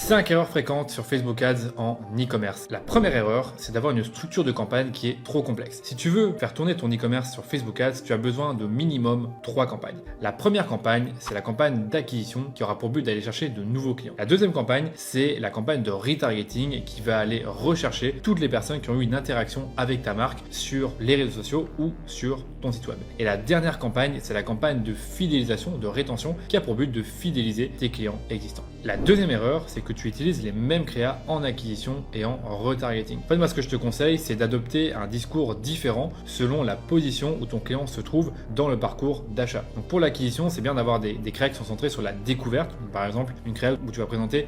5 erreurs fréquentes sur Facebook Ads en e-commerce. La première erreur, c'est d'avoir une structure de campagne qui est trop complexe. Si tu veux faire tourner ton e-commerce sur Facebook Ads, tu as besoin de minimum 3 campagnes. La première campagne, c'est la campagne d'acquisition qui aura pour but d'aller chercher de nouveaux clients. La deuxième campagne, c'est la campagne de retargeting qui va aller rechercher toutes les personnes qui ont eu une interaction avec ta marque sur les réseaux sociaux ou sur ton site web. Et la dernière campagne, c'est la campagne de fidélisation, de rétention qui a pour but de fidéliser tes clients existants. La deuxième erreur, c'est que tu utilises les mêmes créas en acquisition et en retargeting. En fait, moi, ce que je te conseille, c'est d'adopter un discours différent selon la position où ton client se trouve dans le parcours d'achat. Donc pour l'acquisition, c'est bien d'avoir des créas qui sont centrés sur la découverte. Donc, par exemple, une créa où tu vas présenter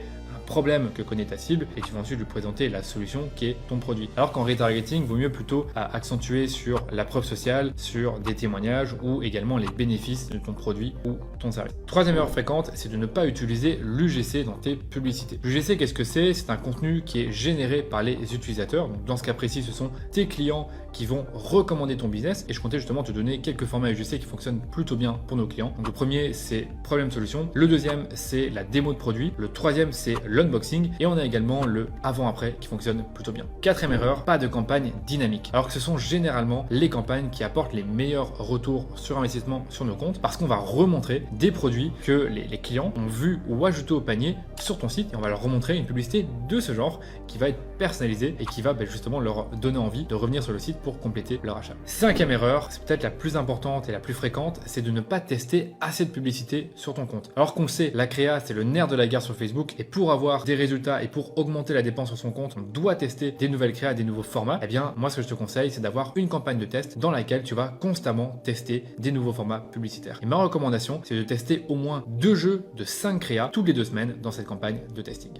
problème que connaît ta cible et tu vas ensuite lui présenter la solution qui est ton produit. Alors qu'en retargeting, il vaut mieux plutôt accentuer sur la preuve sociale, sur des témoignages ou également les bénéfices de ton produit ou ton service. Troisième erreur fréquente, c'est de ne pas utiliser l'UGC dans tes publicités. L'UGC, qu'est-ce que c'est? C'est un contenu qui est généré par les utilisateurs. Donc dans ce cas précis, ce sont tes clients qui vont recommander ton business et je comptais justement te donner quelques formats UGC qui fonctionnent plutôt bien pour nos clients. Donc le premier, c'est problème-solution. Le deuxième, c'est la démo de produit. Le troisième, c'est l'unboxing et on a également le avant-après qui fonctionne plutôt bien. Quatrième erreur, pas de campagne dynamique. Alors que ce sont généralement les campagnes qui apportent les meilleurs retours sur investissement sur nos comptes parce qu'on va remontrer des produits que les clients ont vus ou ajoutés au panier sur ton site et on va leur remontrer une publicité de ce genre qui va être personnalisée et qui va justement leur donner envie de revenir sur le site pour compléter leur achat. Cinquième erreur, c'est peut-être la plus importante et la plus fréquente, c'est de ne pas tester assez de publicité sur ton compte. Alors qu'on sait, la créa, c'est le nerf de la guerre sur Facebook et pour avoir des résultats et pour augmenter la dépense sur son compte, on doit tester des nouvelles créas, des nouveaux formats. Eh bien, moi, ce que je te conseille, c'est d'avoir une campagne de test dans laquelle tu vas constamment tester des nouveaux formats publicitaires. Et ma recommandation, c'est de tester au moins 2 jeux de 5 créas toutes les 2 semaines dans cette campagne de testing.